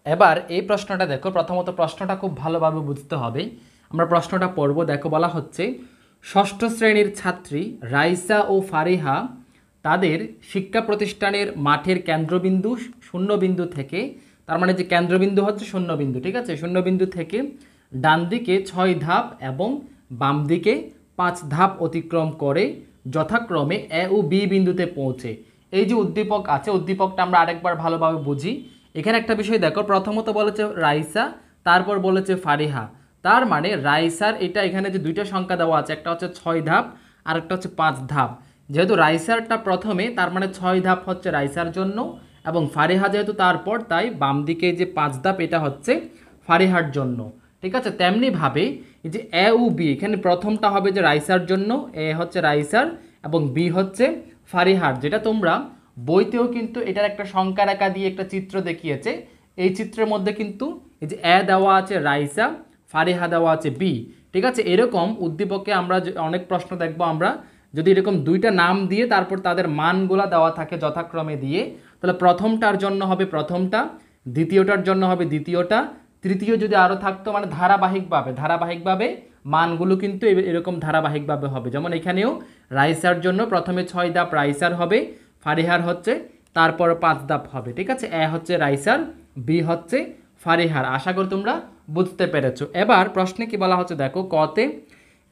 এবার এই প্রশ্নটা দেখো, প্রথমত প্রশ্নটা খুব ভালোভাবে বুঝতে হবে। আমরা প্রশ্নটা পড়ব। দেখো বলা হচ্ছে, ষষ্ঠ শ্রেণীর ছাত্রী রাইসা ও ফারিহা তাদের শিক্ষা প্রতিষ্ঠানের মাঠের কেন্দ্রবিন্দু শূন্যবিন্দু থেকে, তার মানে যে কেন্দ্রবিন্দু হচ্ছে শূন্যবিন্দু, ঠিক আছে, শূন্যবিন্দু থেকে ডান দিকে 6 ধাপ এবং বাম দিকে 5 ধাপ অতিক্রম করে যথাক্রমে এ ও বি বিন্দুতে পৌঁছে। এই যে উদ্দীপক আছে, উদ্দীপকটা আমরা আরেকবার ভালোভাবে বুঝি। এখানে একটা বিষয় দেখো, প্রথমত বলেছে রাইসা, তারপর বলেছে ফারিহা। তার মানে রাইসার এটা এখানে যে দুইটা সংখ্যা দেওয়া আছে, একটা হচ্ছে 6 ধাপ আর একটা হচ্ছে 5 ধাপ। যেহেতু রাইসারটা প্রথমে, তার মানে 6 ধাপ হচ্ছে রাইসার জন্য, এবং ফারিহা যেহেতু তারপর, তাই বাম দিকে যে 5 ধাপ এটা হচ্ছে ফারিহার জন্য। ঠিক আছে, তেমনিভাবে এই যে এ ও বি, এখানে প্রথমটা হবে যে রাইসার জন্য, এ হচ্ছে রাইসার এবং বি হচ্ছে ফারিহার, যেটা তোমরা বইতেও কিন্তু এটার একটা সংখ্যা রেখা দিয়ে একটা চিত্র দেখিয়েছে। এই চিত্রের মধ্যে কিন্তু এই যে এ দেওয়া আছে রাইসা, ফারিহা দেওয়া আছে বি। ঠিক আছে, এরকম উদ্দীপকে আমরা অনেক প্রশ্ন দেখবো আমরা, যদি এরকম দুইটা নাম দিয়ে তারপর তাদের মানগুলা দেওয়া থাকে যথাক্রমে দিয়ে, তাহলে প্রথমটার জন্য হবে প্রথমটা, দ্বিতীয়টার জন্য হবে দ্বিতীয়টা, তৃতীয় যদি আরও থাকতো মানে ধারাবাহিকভাবে মানগুলো কিন্তু এরকম ধারাবাহিকভাবে হবে। যেমন এখানেও রাইসার জন্য প্রথমে 6 ধাপ রাইসার হবে, ফারিহার হচ্ছে তারপর 5 ধাপ হবে। ঠিক আছে, এ হচ্ছে রাইসার, বি হচ্ছে ফারিহার। আশা করি তোমরা বুঝতে পেরেছো। এবার প্রশ্নে কি বলা হচ্ছে দেখো, কতে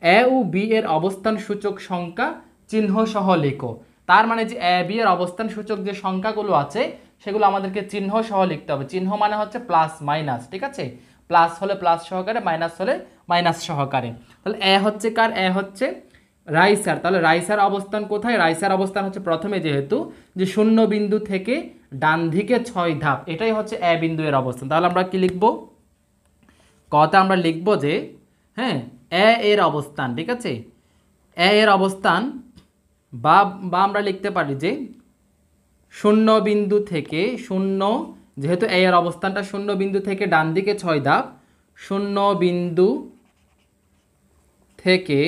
এ ও বি এর অবস্থান সূচক সংখ্যা চিহ্ন সহ লেখো। তার মানে যে এ বি এর অবস্থান সূচক যে সংখ্যাগুলো আছে সেগুলো আমাদেরকে চিহ্ন সহ লিখতে হবে। চিহ্ন মানে হচ্ছে প্লাস মাইনাস, ঠিক আছে, প্লাস হলে প্লাস সহকারে, মাইনাস হলে মাইনাস সহকারে। তাহলে এ হচ্ছে কার? এ হচ্ছে রাইসার। তাহলে রাইসার অবস্থান কোথায়? রাইসার অবস্থান হচ্ছে প্রথমে, যেহেতু যে শূন্য বিন্দু থেকে ডান দিকে 6 ধাপ, এটাই হচ্ছে এ বিন্দু এর অবস্থান। তাহলে আমরা কি লিখব? কতে আমরা লিখব যে, হ্যাঁ, এ এর অবস্থান, ঠিক আছে, এ এর অবস্থান, বা বা আমরা লিখতে পারি যে শূন্য বিন্দু থেকে শূন্য, যেহেতু এ এর অবস্থানটা শূন্য বিন্দু থেকে ডান দিকে 6 ধাপ, শূন্য বিন্দু থেকে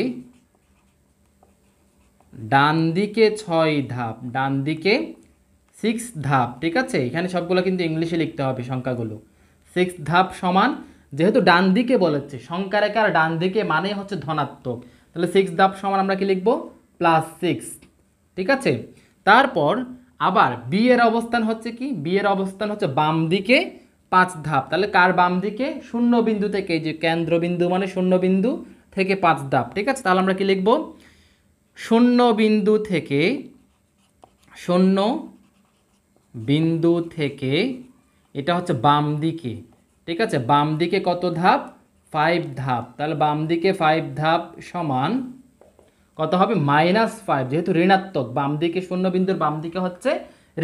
ডান দিকে 6 ধাপ, ডান দিকে 6 ধাপ, ঠিক আছে, এখানে সবগুলো কিন্তু ইংলিশে লিখতে হবে সংখ্যাগুলো। 6 ধাপ সমান, যেহেতু ডান দিকে বলেছে, সংখ্যা রেখার ডান দিকে মানে হচ্ছে ধনাত্মক, তাহলে 6 ধাপ সমান আমরা কি লিখব? +6, ঠিক আছে। তারপর আবার বি এর অবস্থান হচ্ছে কি? বি এর অবস্থান হচ্ছে বাম দিকে 5 ধাপ। তাহলে কার বাম দিকে? শূন্য বিন্দু থেকে, যে কেন্দ্রবিন্দু মানে শূন্য বিন্দু থেকে 5 ধাপ, ঠিক আছে। তাহলে আমরা কি লিখব? শূন্য বিন্দু থেকে, শূন্য বিন্দু থেকে, এটা হচ্ছে বাম দিকে, ঠিক আছে, বাম দিকে কত ধাপ? 5 ধাপ। তাহলে বাম দিকে 5 ধাপ সমান কত হবে? -5, যেহেতু ঋণাত্মক, বাম দিকে শূন্য বিন্দুর বাম দিকে হচ্ছে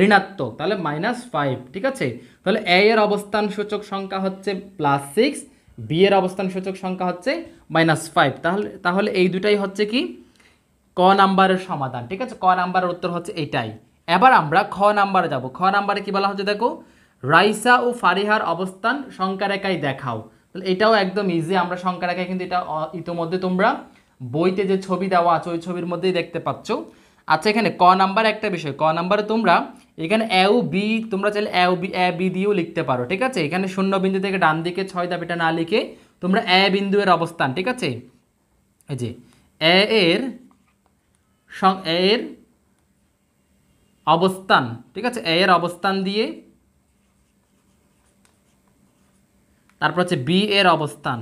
ঋণাত্মক, তাহলে -5, ঠিক আছে। তাহলে এ এর অবস্থান সূচক সংখ্যা হচ্ছে +6, বি এর অবস্থান সূচক সংখ্যা হচ্ছে -5। তাহলে এই দুটাই হচ্ছে কি ক নাম্বারের সমাধান, ঠিক আছে, ক নাম্বারের উত্তর হচ্ছে এটাই। এবার আমরা খ নাম্বারে যাব। খ নাম্বারে কি বলা হচ্ছে দেখো, রাইসা ও ফারিহার অবস্থান সংখ্যা রেখায় দেখাও। তাহলে এটাও একদম ইজি, আমরা সংখ্যা রেখায় কিন্তু এটা ইতোমধ্যে তোমরা বইতে যে ছবি দেওয়া আছে ওই ছবির মধ্যেই দেখতে পাচ্ছ। আচ্ছা, এখানে ক নাম্বার একটা বিষয়, ক নাম্বারে তোমরা এখানে এ ও বি, তোমরা চাইলে এ বি দিয়েও লিখতে পারো, ঠিক আছে। এখানে শূন্য বিন্দু থেকে ডান দিকে 6 ধাপ এটা না লিখে তোমরা এ বিন্দু এর অবস্থান, ঠিক আছে, এই যে এ এর এর অবস্থান, ঠিক আছে, এ এর অবস্থান দিয়ে, তারপর হচ্ছে বি এর অবস্থান,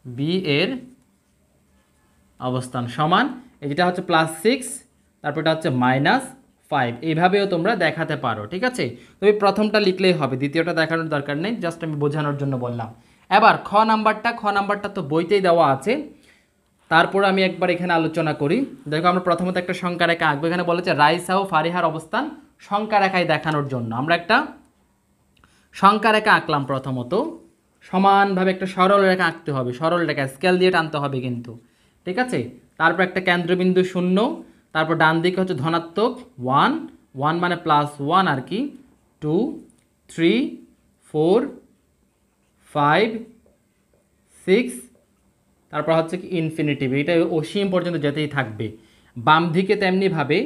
বি এর অবস্থান সমান, যেটা হচ্ছে +6, তারপর এটা হচ্ছে -5, এইভাবেও তোমরা দেখাতে পারো, ঠিক আছে। তবে প্রথমটা লিখলেই হবে, দ্বিতীয়টা দেখানোর দরকার নেই, জাস্ট আমি বোঝানোর জন্য বললাম। এবার খ নাম্বারটা তো বইতেই দেওয়া আছে, তারপর আমি একবার এখানে আলোচনা করি। দেখো, আমরা প্রথমত একটা সংখ্যা রেখা আঁকবো। এখানে বলেছে রাইসা ও ফারিহার অবস্থান সংখ্যা রেখায় দেখানোর জন্য আমরা একটা সংখ্যা রেখা আঁকলাম। প্রথমত সমানভাবে একটা সরল রেখা আঁকতে হবে, সরল রেখা স্কেল দিয়ে টানতে হবে কিন্তু, ঠিক আছে। তারপর একটা কেন্দ্রবিন্দু 0, তারপর ডান দিকে হচ্ছে ধনাত্মক 1, 1 মানে +1 আর কি, 2, 3, 4, 5, 6, তারপর হচ্ছে কি ইনফিনিটিভ, এটা অসীম পর্যন্ত যেতেই থাকবে। বাম দিকে তেমনিভাবে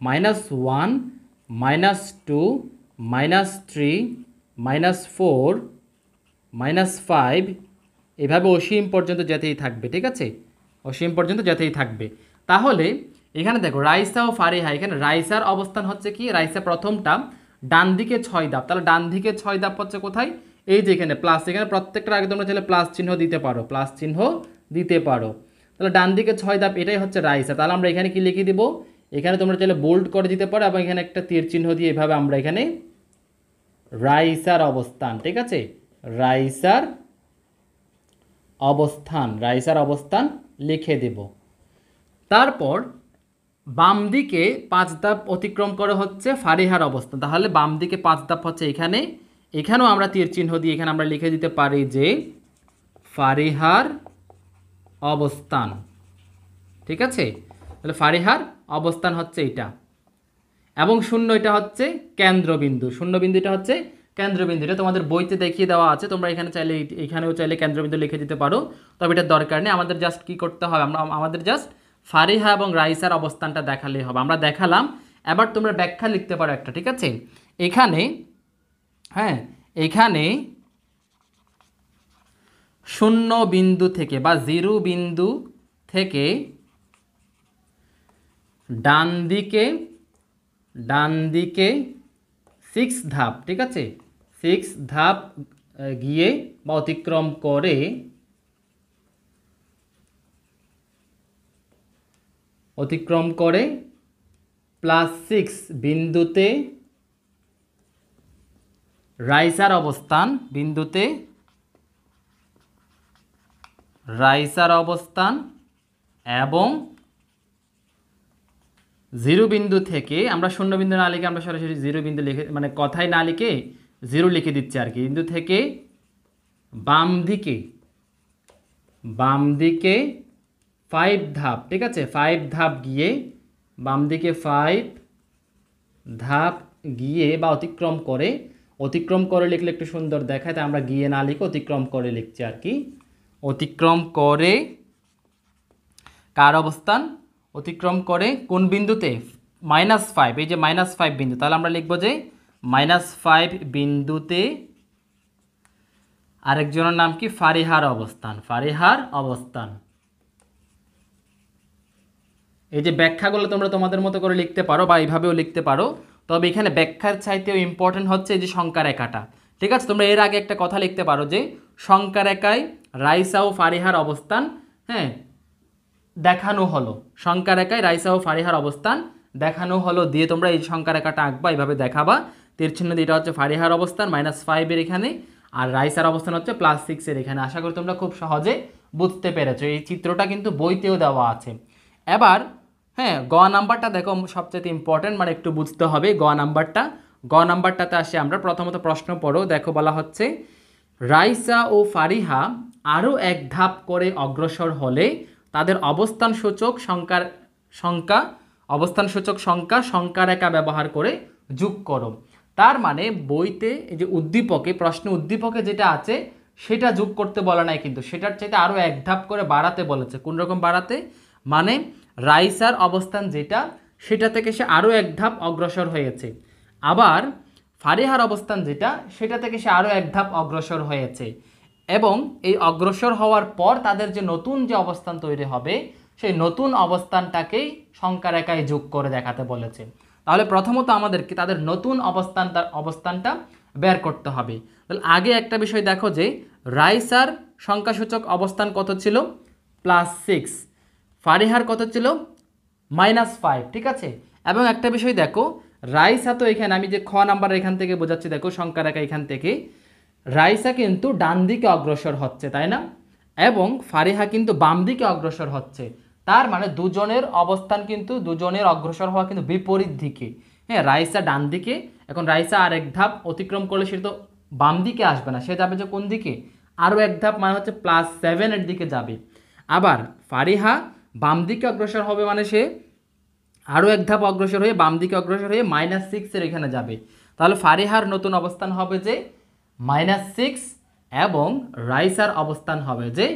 -1, -2, -3, -4 -5 এভাবে অসীম পর্যন্ত যেতেই থাকবে, ঠিক আছে, অসীম পর্যন্ত যেতেই থাকবে। তাহলে এখানে দেখো রাইসা ও ফারিহা, এখানে রাইসার অবস্থান হচ্ছে কি, রাইসা প্রথমটা ডান দিকে 6 ধাপ, তাহলে ডান দিকে 6 ধাপ হচ্ছে কোথায়, এই যে এখানে প্লাস, এখানে প্রত্যেকটার আগে তোমরা চাইলে প্লাস চিহ্ন দিতে পারো, প্লাস চিহ্ন দিতে পারো। তাহলে ডান দিকে 6 ধাপ, এটাই হচ্ছে রাইসা। তাহলে আমরা এখানে কি লিখে দিব, এখানে তোমরা চাইলে বোল্ড করে দিতে পারো এবং এখানে একটা তীর চিহ্ন দিয়ে এভাবে আমরা এখানে রাইসার অবস্থান, ঠিক আছে, রাইসার অবস্থান, রাইসার অবস্থান লিখে দেব। তারপর বাম দিকে 5 ধাপ অতিক্রম করে হচ্ছে ফারিহার অবস্থান। তাহলে বাম দিকে 5 ধাপ হচ্ছে এখানে, এখানেও আমরা তীর চিহ্ন দিয়ে এখানে আমরা লিখে দিতে পারি যে ফারিহার অবস্থান, ঠিক আছে। তাহলে ফারিহার অবস্থান হচ্ছে এটা, এবং শূন্য এটা হচ্ছে কেন্দ্রবিন্দু, শূন্যবিন্দুটা হচ্ছে কেন্দ্রবিন্দু। এটা তোমাদের বইতে দেখিয়ে দেওয়া আছে, তোমরা এখানে চাইলে এখানেও চাইলে কেন্দ্রবিন্দু লিখে দিতে পারো, তবে এটার দরকার নেই। আমাদের জাস্ট কি করতে হবে, আমাদের জাস্ট ফারিহা এবং রাইসার অবস্থানটা দেখালেই হবে। আমরা দেখালাম, এবার তোমরা ব্যাখ্যা লিখতে পারো একটা, ঠিক আছে। এখানে হ্যাঁ, এখানে শূন্য বিন্দু থেকে বা 0 বিন্দু থেকে ডান দিকে 6 ধাপ, ঠিক আছে, 6 ধাপ গিয়ে বা অতিক্রম করে +6 বিন্দুতে রাইসার অবস্থান, এবং 0 বিন্দু থেকে, আমরা শূন্য বিন্দু না লিখে আমরা সরাসরি 0 বিন্দু লিখে, মানে কথায় না লিখে 0 লিখে দিচ্ছি আর কি, বিন্দু থেকে বাম দিকে 5 ধাপ, ঠিক আছে, 5 ধাপ গিয়ে, বাম দিকে 5 ধাপ গিয়ে বা অতিক্রম করে লিখলে একটু সুন্দর দেখায়, তাই আমরা গিয়ে না লিখে অতিক্রম করে লিখছি আর কি। অতিক্রম করে কার অবস্থান, অতিক্রম করে কোন বিন্দুতে, -5, এই যে -5 বিন্দু, তাহলে আমরা লিখব যে -5 বিন্দুতে আরেকজনের নাম কি, ফারিহার অবস্থান। এই যে ব্যাখ্যাগুলো তোমরা তোমাদের মতো করে লিখতে পারো বা এইভাবেও লিখতে পারো, তবে এখানে ব্যাখ্যার চাইতেও ইম্পর্টেন্ট হচ্ছে এই যে সংখ্যা রেখাটা, ঠিক আছে। তোমরা এর আগে একটা কথা লিখতে পারো যে সংখ্যা রেখায় রাইসা ও ফারিহার অবস্থান, হ্যাঁ, দেখানো হলো, সংখ্যা রেখায় রাইসা ও ফারিহার অবস্থান দেখানো হলো, দিয়ে তোমরা এই সংখ্যা রেখাটা আঁকবা, এইভাবে দেখাবা, তীর চিহ্ন দিয়ে, এটা হচ্ছে ফারিহার অবস্থান -5 এর এখানে, আর রাইসার অবস্থান হচ্ছে +6 এর এখানে। আশা করি তোমরা খুব সহজে বুঝতে পেরেছো, এই চিত্রটা কিন্তু বইতেও দেওয়া আছে। এবার হ্যাঁ, গ নাম্বারটা দেখো সবচেয়ে ইম্পর্টেন্ট, মানে একটু বুঝতে হবে গ নাম্বারটাতে আসি আমরা। প্রথমত প্রশ্ন পড়ো, দেখো বলা হচ্ছে রাইসা ও ফারিহা আরও 1 ধাপ করে অগ্রসর হলে তাদের অবস্থানসূচক সংখ্যা রেখা ব্যবহার করে যোগ করো। তার মানে বইতে এই যে প্রশ্ন উদ্দীপকে যেটা আছে সেটা যোগ করতে বলা নাই, কিন্তু সেটার চাইতে আরও 1 ধাপ করে বাড়াতে বলেছে। কোন রকম বাড়াতে, মানে রাইসার অবস্থান যেটা, সেটা থেকে সে আরও 1 ধাপ অগ্রসর হয়েছে, আবার ফারিহার অবস্থান যেটা, সেটা থেকে সে আরও 1 ধাপ অগ্রসর হয়েছে, এবং এই অগ্রসর হওয়ার পর তাদের যে নতুন যে অবস্থান তৈরি হবে, সেই নতুন অবস্থানটাকেই সংখ্যা রেখায় যোগ করে দেখাতে বলেছে। তাহলে প্রথমত আমাদেরকে তাদের নতুন অবস্থানটা বের করতে হবে। তাহলে আগে একটা বিষয় দেখো যে রাইসার সংখ্যাসূচক অবস্থান কত ছিল, +6, ফারিহার কত ছিল, -5, ঠিক আছে। এবং একটা বিষয় দেখো, রাইসা তো এখানে আমি যে খ নাম্বার এখান থেকে বোঝাচ্ছি, দেখো সংখ্যা রেখা এখান থেকে, রাইসা কিন্তু ডান দিকে অগ্রসর হচ্ছে, তাই না, এবং ফারিহা কিন্তু বাম দিকে অগ্রসর হচ্ছে। তার মানে দুজনের অবস্থান কিন্তু, দুজনের অগ্রসর হওয়া কিন্তু বিপরীত দিকে। হ্যাঁ, রাইসা ডান দিকে, এখন রাইসা আর 1 ধাপ অতিক্রম করলে সে তো বাম দিকে আসবে না, সে যাবে যে কোন দিকে, আরও 1 ধাপ, মানে হচ্ছে +7 এর দিকে যাবে। আবার ফারিহা বাম দিকে অগ্রসর হবে, মানে সে আরও 1 ধাপ অগ্রসর হয়ে বাম দিকে অগ্রসর হয়ে -6 এর এখানে যাবে। তাহলে ফারিহার নতুন অবস্থান হবে যে -6, এবং রাইসার অবস্থান হবে যে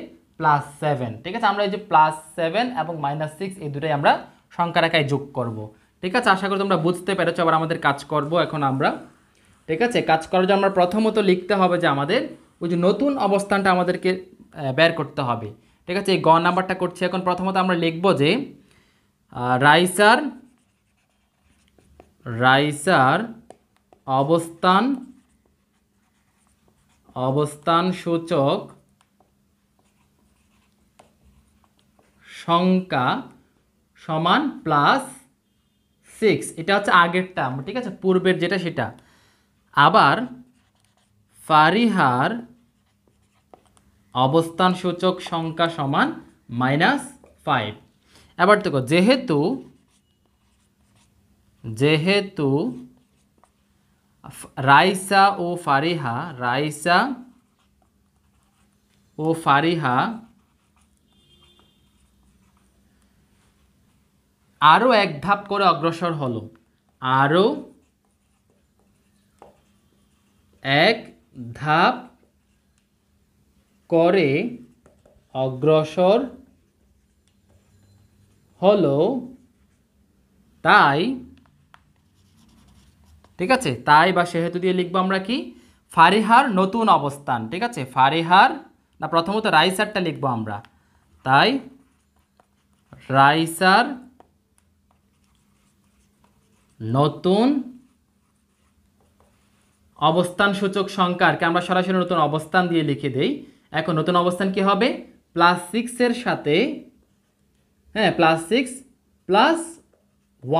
+7, ঠিক আছে। আমরা এই যে +7 এবং -6 এই দুটোই আমরা সংখ্যা রেখায় যোগ করব, ঠিক আছে। আশা করি তোমরা বুঝতে পেরেছো। আবার আমাদের কাজ করব এখন আমরা, ঠিক আছে, কাজ করার জন্য আমরা প্রথমত লিখতে হবে যে আমাদের ওই যে নতুন অবস্থানটা আমাদেরকে বের করতে হবে। ঠিক আছে, এই গ নাম্বারটা করছি। এখন প্রথমত আমরা লিখব যে রাইসার রাইসার অবস্থান সূচক সংখ্যা সমান +6। এটা হচ্ছে আগেরটা, ঠিক আছে, পূর্বের যেটা সেটা। আবার ফারিহার অবস্থান সূচক সংখ্যা সমান -5। এবার দেখো, যেহেতু রাইসা ও ফারিহা আরও এক ধাপ করে অগ্রসর হলো, আরও এক ধাপ করে অগ্রসর হলো, তাই, ঠিক আছে, তাই বা সেহেতু দিয়ে লিখবো আমরা কি, ফারিহার নতুন অবস্থান। ঠিক আছে, ফারিহার না, প্রথমত রাইসারটা লিখবো আমরা, তাই রাইসার নতুন অবস্থান সূচক সংখ্যাকে আমরা সরাসরি নতুন অবস্থান দিয়ে লিখে দেই। এখন নতুন অবস্থান কি হবে, +6 এর সাথে, হ্যাঁ, +6 +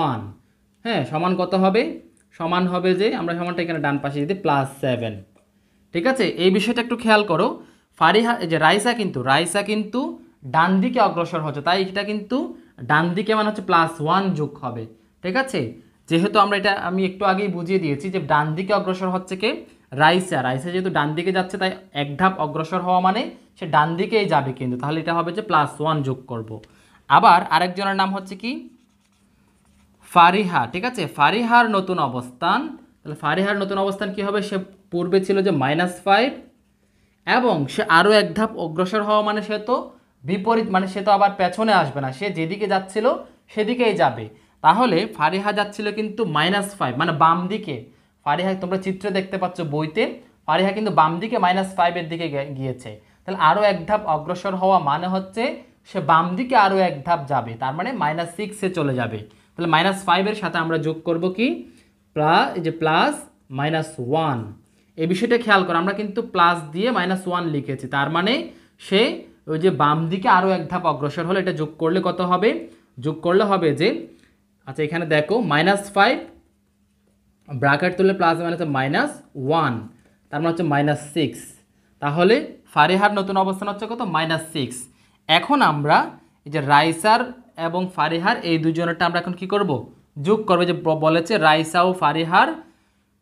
1, হ্যাঁ, সমান কত হবে, সমান হবে যে, আমরা সমানটা এখানে ডান পাশে দিতে +7। ঠিক আছে, এই বিষয়টা একটু খেয়াল করো। ফারিহা, এই যে রাইসা কিন্তু ডান দিকে অগ্রসর হচ্ছে, তাই এটা কিন্তু ডান দিকে মানে হচ্ছে +1 যোগ হবে। ঠিক আছে, যেহেতু আমি একটু আগেই বুঝিয়ে দিয়েছি যে ডান দিকে অগ্রসর হচ্ছে কে, রাইসা যেহেতু ডান দিকে যাচ্ছে, তাই এক ধাপ অগ্রসর হওয়া মানে সে ডান দিকেই যাবে কিন্তু, তাহলে এটা হবে যে +1 যোগ করব। আবার আরেকজনের নাম হচ্ছে কি, ফারিহা। ঠিক আছে, ফারিহার নতুন অবস্থান, তাহলে ফারিহার নতুন অবস্থান কি হবে, সে পূর্বে ছিল যে -5, এবং সে আরও এক ধাপ অগ্রসর হওয়া মানে সে তো বিপরীত, মানে সে তো আবার পেছনে আসবে না, সে যেদিকে যাচ্ছিল সেদিকেই যাবে। তাহলে ফারিহা যাচ্ছিল কিন্তু -5, মানে বাম দিকে। ফারিহা, তোমরা চিত্র দেখতে পাচ্ছ বইতে, ফারিহা কিন্তু বাম দিকে -5-এর দিকে গিয়েছে। তাহলে আরও এক ধাপ অগ্রসর হওয়া মানে হচ্ছে সে বাম দিকে আরও এক ধাপ যাবে, তার মানে -6-এ চলে যাবে। তাহলে -5-এর সাথে আমরা যোগ করব কি, এই যে +-1। এই বিষয়টা খেয়াল করো, আমরা কিন্তু প্লাস দিয়ে -1 লিখেছি, তার মানে সে ওই যে বাম দিকে আরও এক ধাপ অগ্রসর হলো। এটা যোগ করলে কত হবে, যোগ করলে হবে যে, আচ্ছা এখানে দেখো, -5 ব্র্যাকেট তুললে +-1, তার মানে হচ্ছে -6। তাহলে ফারিহার নতুন অবস্থান হচ্ছে কত, -6। এখন আমরা এই যে রাইসার এবং ফারিহার এই দুজনেরটা আমরা এখন কি করব, যোগ করবো। যে বলেছে রাইসা ও ফারিহার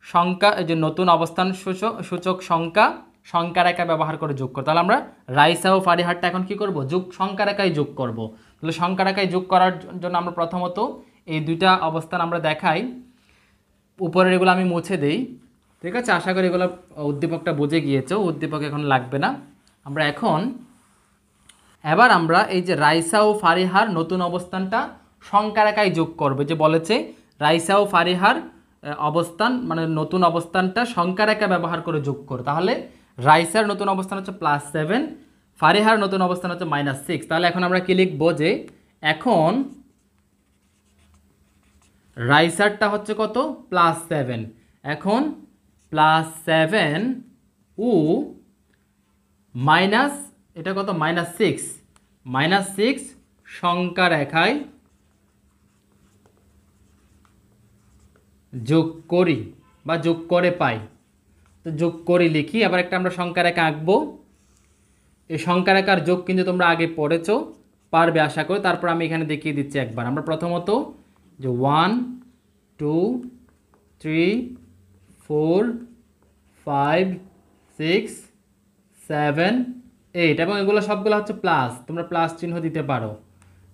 সংখ্যা, এই যে নতুন অবস্থান সূচক সংখ্যা রেখা ব্যবহার করে যোগ করব। তাহলে আমরা রাইসা ও ফারিহারটা এখন কি করব, সংখ্যা রেখায় যোগ করব। তাহলে সংখ্যা রেখায় যোগ করার জন্য আমরা প্রথমত এই দুইটা অবস্থান আমরা দেখাই, উপরের এগুলো আমি মুছে দেই। ঠিক আছে, আশা করি এগুলো উদ্দীপকটা বুঝে গিয়েছো, উদ্দীপক এখন লাগবে না। এবার আমরা এই যে রাইসা ও ফারিহার নতুন অবস্থানটা সংখ্যা রেখায় যোগ করবে। যে বলেছে রাইসা ও ফারিহার অবস্থান, মানে নতুন অবস্থানটা সংখ্যা রেখা ব্যবহার করে যোগ করো। তাহলে রাইসার নতুন অবস্থান হচ্ছে +7, ফারিহার নতুন অবস্থান হচ্ছে -6। তাহলে এখন আমরা কি লিখবো, যে এখন রাইসারটা হচ্ছে কত, +7। এখন +7 ও মাইনাস, এটা কত, -6 সংখ্যা রেখায় যোগ করি বা যোগ করে পাই। তো যোগ করি লিখি, আবার একটা আমরা সংখ্যা রেখা আঁকবো। এই সংখ্যা রেখার যোগ কিন্তু তোমরা আগে পড়েছো, পারবে আশা করি। তারপর আমি এখানে দেখিয়ে দিচ্ছি একবার। আমরা প্রথমত যে 1 2 3 4 5 6 7 8, এবং এগুলো সবগুলো হচ্ছে প্লাস, তোমরা প্লাস চিহ্ন দিতে পারো।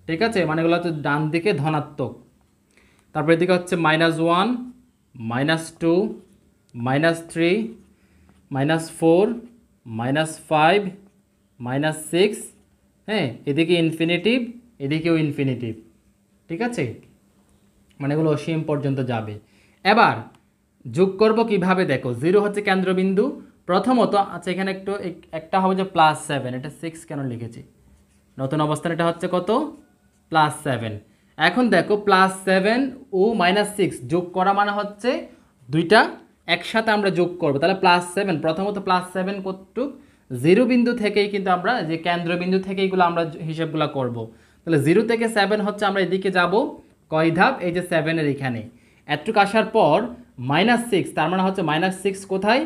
ঠিক আছে, মানে এগুলো হচ্ছে ডান দিকে ধনাত্মক। তারপর এদিকে হচ্ছে -1 -2 -3 -4 -5 -6, হ্যাঁ, এদিকে ইনফিনিটিভ, এদিকেও ইনফিনিটিভ। ঠিক আছে, মানে এগুলো অসীম পর্যন্ত যাবে। এবার যোগ করব কিভাবে দেখো, 0 হচ্ছে কেন্দ্রবিন্দু। প্রথমত আচ্ছা এখানে একটা হবে যে +7, এটা 6 কেন লিখেছি, নতুন অবস্থান এটা হচ্ছে কত +7। এখন দেখো +7 ও -6 যোগ করা মানে হচ্ছে দুইটা একসাথে আমরা যোগ করব, তাহলে +7, প্রথমত +7 কতটুক 0 বিন্দু থেকেই কিন্তু আমরা যে কেন্দ্রবিন্দু থেকে এইগুলো আমরা হিসাবগুলো করব। তাহলে 0 থেকে 7 হচ্ছে আমরা এদিকে যাব কয় ধাপ, এই যে 7 এখানে এতটুকু আসার পর -6, তার মানে হচ্ছে -6 কোথায়,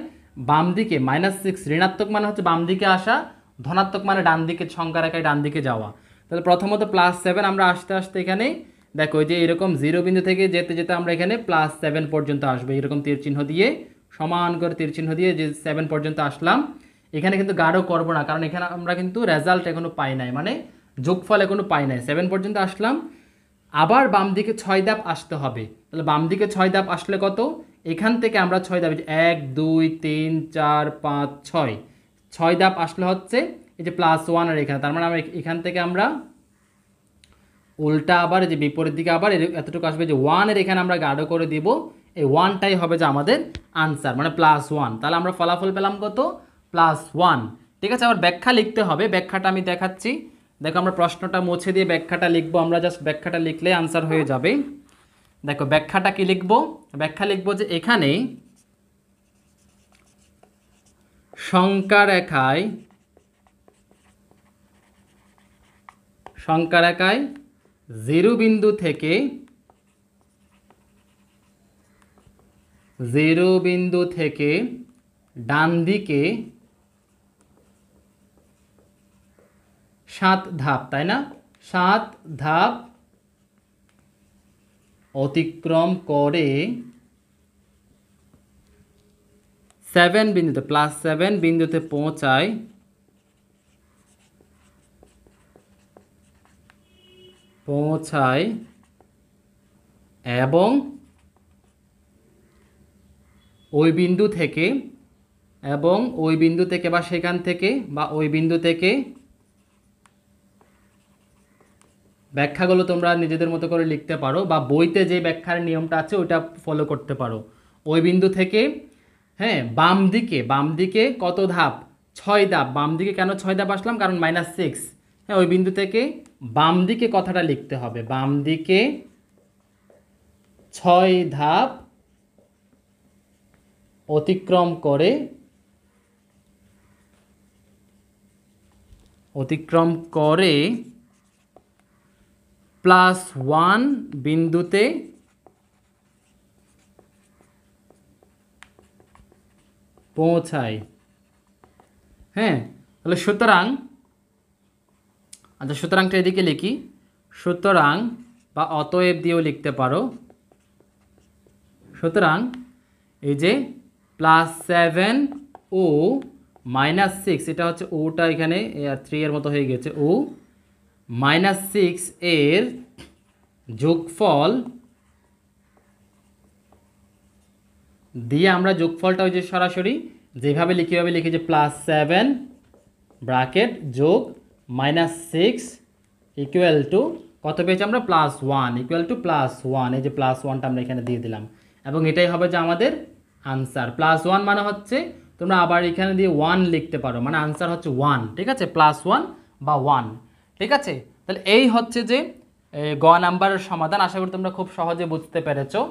বাম দিকে। -6 ঋণাত্মক মানে হচ্ছে বাম দিকে আসা, ধনাত্মক মানে ডান দিকে, সংখ্যা রেখায় ডান দিকে যাওয়া। তাহলে প্রথমত +7 আমরা আসতে আসতে এখানে দেখো যে এরকম 0 বিন্দু থেকে যেতে যেতে আমরা এখানে +7 পর্যন্ত আসবো, এরকম তীর চিহ্ন দিয়ে, সমান করে তীর চিহ্ন দিয়ে যে 7 পর্যন্ত আসলাম। এখানে কিন্তু গাঢ় করবো না, কারণ এখানে আমরা কিন্তু রেজাল্ট এখনো পাই নাই, মানে যোগফল এখনো পাই নাই। 7 পর্যন্ত আসলাম, আবার বাম দিকে 6 ধাপ আসতে হবে। তাহলে বাম দিকে 6 ধাপ আসলে কত, এখান থেকে আমরা 6 ধাপ, 1 2 3 4 5 6, 6 ধাপ আসলে হচ্ছে এই যে +1 আর এখানে, তার মানে আমরা এখান থেকে আমরা উল্টা আবার যে বিপরীত দিকে আবার এতটুকু আসবে, যে 1 এর এখানে আমরা গাঢ় করে দিব, এই 1টাই হবে যে আমাদের আনসার, মানে +1। তাহলে আমরা ফলাফল পেলাম কত, +1। ঠিক আছে, আবার ব্যাখ্যা লিখতে হবে, ব্যাখ্যাটা আমি দেখাচ্ছি। দেখো আমরা প্রশ্নটা মুছে দিয়ে ব্যাখ্যাটা লিখবো, আমরা জাস্ট ব্যাখ্যাটা লিখলে আনসার হয়ে যাবে। দেখো ব্যাখ্যাটা কি লিখবো, ব্যাখ্যা লিখবো যে এখানে সংখ্যা রেখায় 0 বিন্দু থেকে 0 বিন্দু থেকে ডান দিকে 7 ধাপ, তাই না, 7 ধাপ অতিক্রম করে 7 বিন্দুতে +7 বিন্দুতে পৌঁছায় এবং ওই বিন্দু থেকে বা সেখান থেকে বা ওই বিন্দু থেকে, ব্যাখ্যাগুলো তোমরা নিজেদের মতো করে লিখতে পারো, বা বইতে যে ব্যাখ্যার নিয়মটা আছে ওইটা ফলো করতে পারো। ওই বিন্দু থেকে, হ্যাঁ, বাম দিকে কত ধাপ, 6 ধাপ। বাম দিকে কেন 6 ধাপ আসলাম, কারণ -6, হ্যাঁ, ওই বিন্দু থেকে বাম দিকে কথাটা লিখতে হবে, বাম দিকে 6 ধাপ অতিক্রম করে +1 বিন্দুতে পৌঁছায়। হ্যাঁ, তাহলে সুতরাংটা এদিকে লিখি, সুতরাং বা অতএব দিয়েও লিখতে পারো। সুতরাং এই যে +7 ও -6, এটা হচ্ছে ওটা এখানে 3 এর মতো হয়ে গেছে, ও -6 এর যোগফল দিয়ে আমরা যোগফলটা ওই যে সরাসরি যেভাবে লিখি ভাবে লিখি, যে +7 ব্র্যাকেট যোগ -6 ইকুয়াল টু কত পেয়েছি আমরা, +1 ইকুয়াল টু +1, এই যে +1টা আমরা এখানে দিয়ে দিলাম, এবং এটাই হবে যে আমাদের আনসার। +1 মানে হচ্ছে তোমরা আবার এখানে দিয়ে 1 লিখতে পারো, মানে আনসার হচ্ছে 1। ঠিক আছে, +1 বা 1। ঠিক আছে, তাহলে এই হচ্ছে যে গ নাম্বারের সমাধান। আশা করি তোমরা খুব সহজে বুঝতে পেরেছো।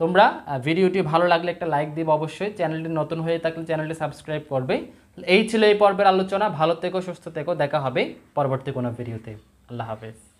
তোমরা ভিডিওটি ভালো লাগলে একটা লাইক দিবে অবশ্যই, চ্যানেলটি নতুন হয়ে থাকলে চ্যানেলটি সাবস্ক্রাইব করবে। এই ছিল এই পর্বের আলোচনা। ভালো থেকো, সুস্থ থেকো, দেখা হবে পরবর্তী কোনো ভিডিওতে। আল্লাহ হাফেজ।